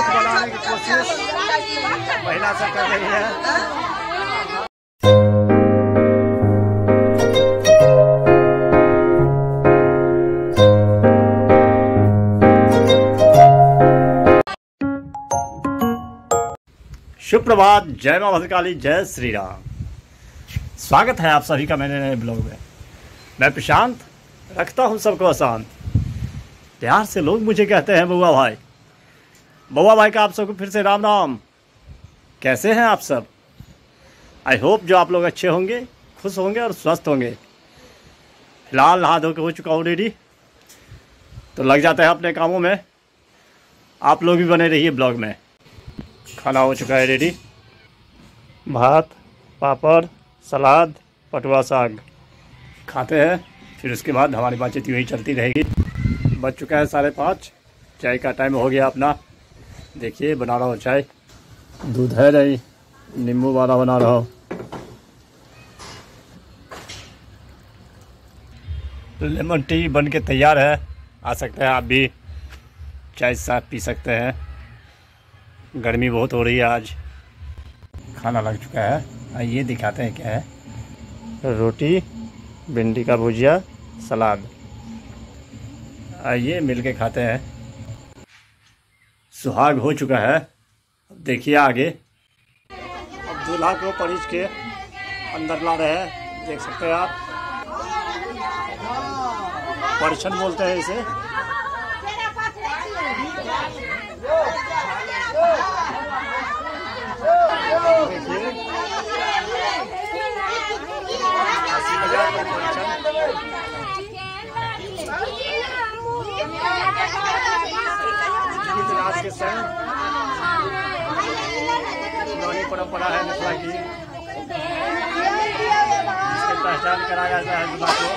बनाने की कोशिश महिला से कर रही है। शुभ प्रभात, जय मां भद्रकाली, जय श्री राम। स्वागत है आप सभी का मेरे नए ब्लॉग में। मैं प्रशांत, रखता हूं सबको अशांत। प्यार से लोग मुझे कहते हैं बउआ भाई। बउआ भाई का आप सबको फिर से राम राम। कैसे हैं आप सब? आई होप जो आप लोग अच्छे होंगे, खुश होंगे और स्वस्थ होंगे। फिलहाल नहा धो के हो चुका हूँ रेडी, तो लग जाते हैं अपने कामों में। आप लोग भी बने रहिए ब्लॉग में। खाना हो चुका है रेडी, भात, पापड़, सलाद, पटुआ साग खाते हैं। फिर उसके बाद हमारी बातचीत यूँ ही चलती रहेगी। बज चुका है 5:30, चाय का टाइम हो गया अपना। देखिए बना रहा हूँ चाय, दूध है नहीं, नींबू वाला बना रहा हूँ। लेमन टी बन के तैयार है, आ सकते हैं आप भी चाय साथ पी सकते हैं। गर्मी बहुत हो रही है आज। खाना लग चुका है, आइए दिखाते हैं क्या है। रोटी, भिंडी का भुजिया, सलाद। आइए मिल के खाते हैं। सुहाग हो चुका है, अब देखिए आगे। अब दूल्हा को परिच के अंदर ला रहे हैं, देख सकते हैं आप। परिछन बोलते हैं इसे। आज के समय पुरानी परंपरा है मिथिला की, इसकी पहचान कराया जाता है दूल्हा को।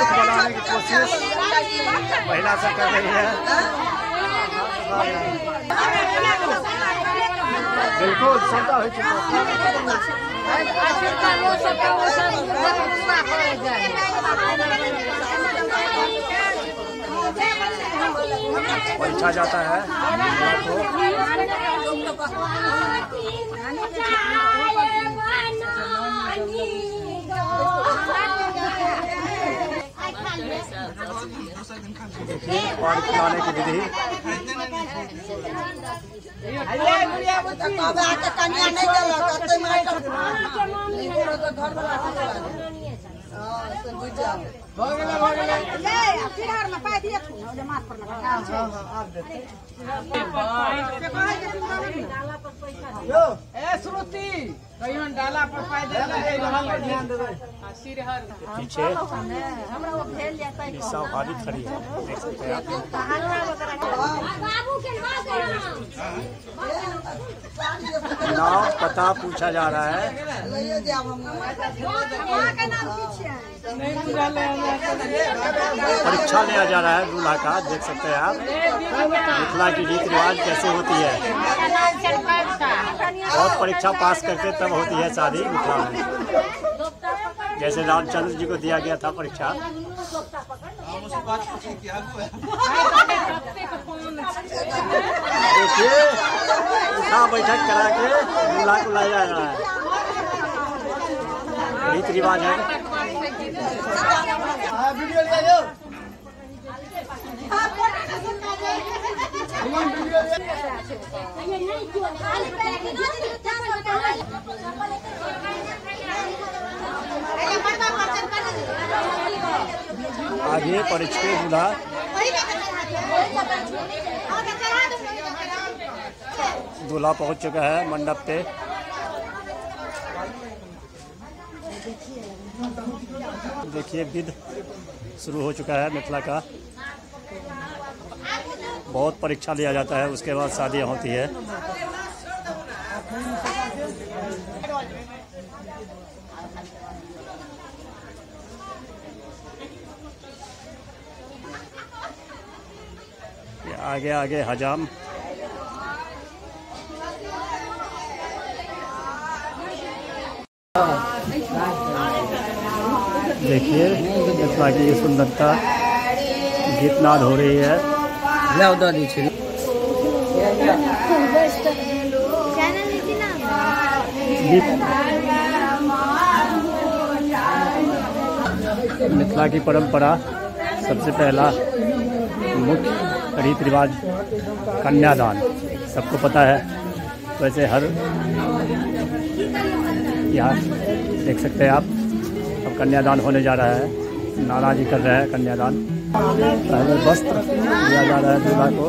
बनाने की कोशिश महिला से कर रही है। बिल्कुल सदा हो चुका। परीक्षा जाता है पानी पिलाने की विधि। पीछे भाभी खड़ी है, देख सकते हैं आप। नाम पता पूछा जा रहा है। परीक्षा लिया जा रहा है दूल्हा का, देख सकते हैं आप। मिथिला की रीति रिवाज कैसे होती है, और परीक्षा पास करके तब होती है शादी मिथिला में। जैसे रामचंद्र जी को दिया गया था परीक्षा। देखिए उठा बैठक करा के दूल्हा को लाया जा रहा है, रीति रिवाज है। आगे परिचय दूल्हा दूल्हा पहुंच चुका है मंडप पे। देखिए विध शुरू हो चुका है मिथिला का। बहुत परीक्षा लिया जाता है, उसके बाद शादियां होती है। आगे आगे हजाम। देखिए मिथिला की सुंदरता, गीतनाद हो रही है। मिथिला की परंपरा सबसे पहला मुख्य रीति रिवाज कन्यादान, सबको पता है। वैसे हर यहाँ देख सकते हैं आप, अब कन्यादान होने जा रहा है। नाना जी कर रहे हैं कन्यादान। पहले वस्त्र दिया जा रहा है दूल्हा को।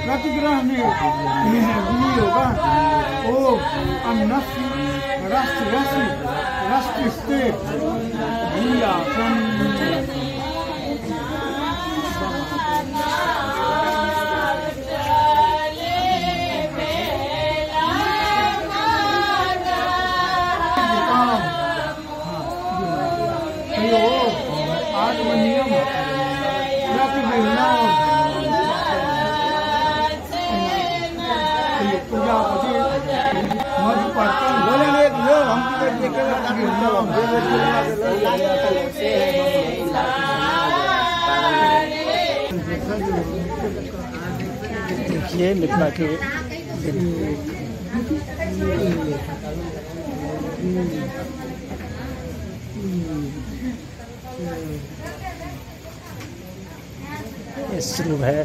प्रतिग्रह में होगा ओ अन्नस्य राष्ट्र राष्ट्र आत्मनियम देखिए मिथिला के शुरू है।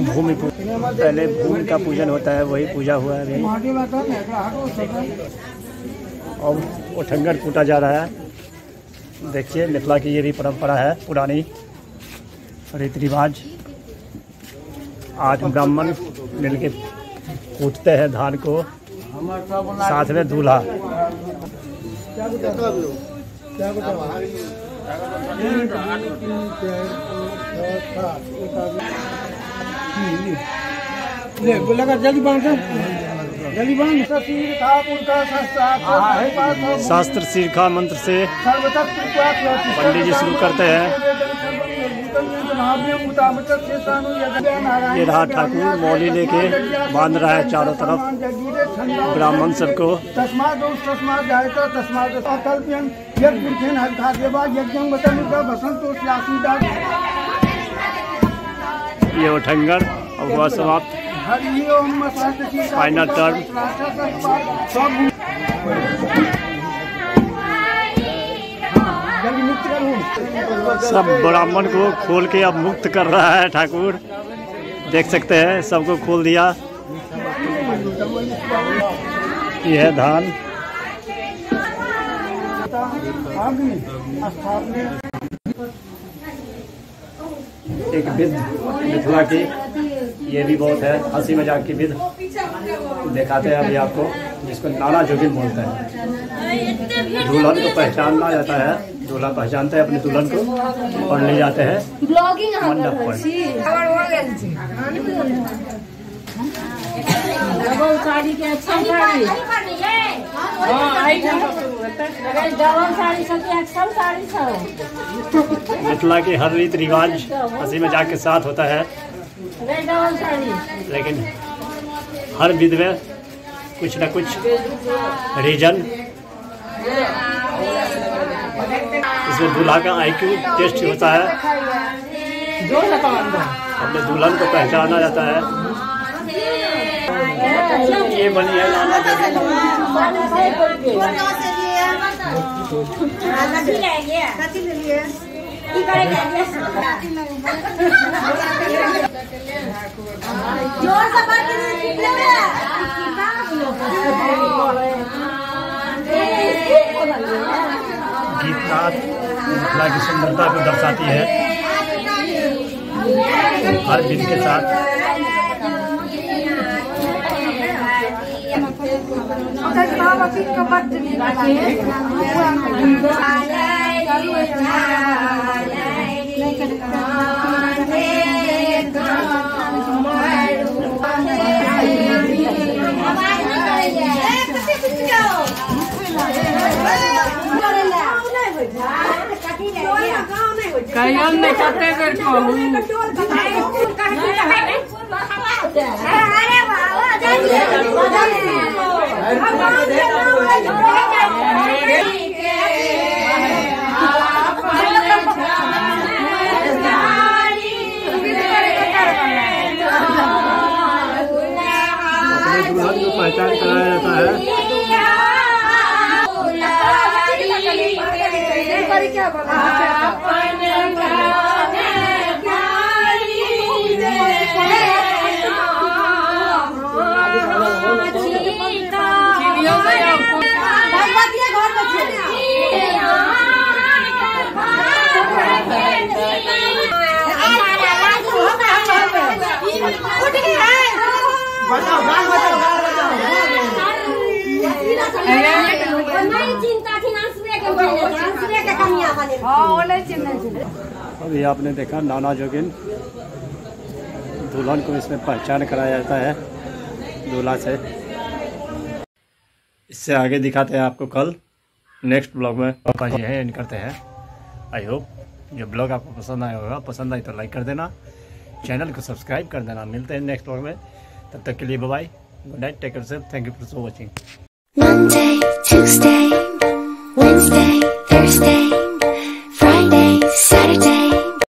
भूमि पहले भूमि का पूजन होता है, वही पूजा हुआ है अभी। और ओठंगर कूटा जा रहा है। देखिए मिथिला की ये भी परंपरा है, पुरानी रीति रिवाज। आज ब्राह्मण मिलके कूटते हैं धान को, साथ में दूल्हा। शास्त्र सीखा मंत्र से पंडित जी शुरू करते हैं। ये रहा ठाकुर मौली लेके बांध रहा है चारों तरफ ब्राह्मण सबको। ये ओठंगर और हुआ समाप्त। Final term. सब ब्राह्मण को खोल के अब मुक्त कर रहा है ठाकुर। देख सकते हैं सबको खोल दिया। ये है धान। एक विध मिथिला की, ये भी बहुत है हंसी मजाक की विध दिखाते हैं अभी आपको, जिसको नाना जोगिन बोलते हैं। दुल्हन को पहचानना जाता है, दूल्हा पहचानते हैं अपने दुल्हन को और ले जाते हैं मंडप पर। मिथिला के हर रीति रिवाज हंसी मजाक के साथ होता है, लेकिन हर विध में कुछ न कुछ रीजन। इसमें दूल्हा का IQ टेस्ट होता है। अपने दुल्हन को पहचाना जाता है। ये बनी है नाना गीतनाद मिथिला की सुंदरता को दर्शाती है हर दिन के साथ। कहियन ने कते बेर कहू अरे बाबा अपने दुल्हन को पहचान कराया जाता है। अभी आपने देखा नाना जोगिन दुल्हन को इसमें पहचान कराया जाता है दूल्हा से। इससे आगे दिखाते हैं आपको कल नेक्स्ट ब्लॉग में। पापा जी है एंड करते हैं। आई होप जो ब्लॉग आपको पसंद आया होगा, पसंद आई तो लाइक कर देना, चैनल को सब्सक्राइब कर देना। मिलते हैं नेक्स्ट ब्लॉग में, तब तक के लिए bye bye, good night, take care self, thank you for watching. Monday, Tuesday, Wednesday, Thursday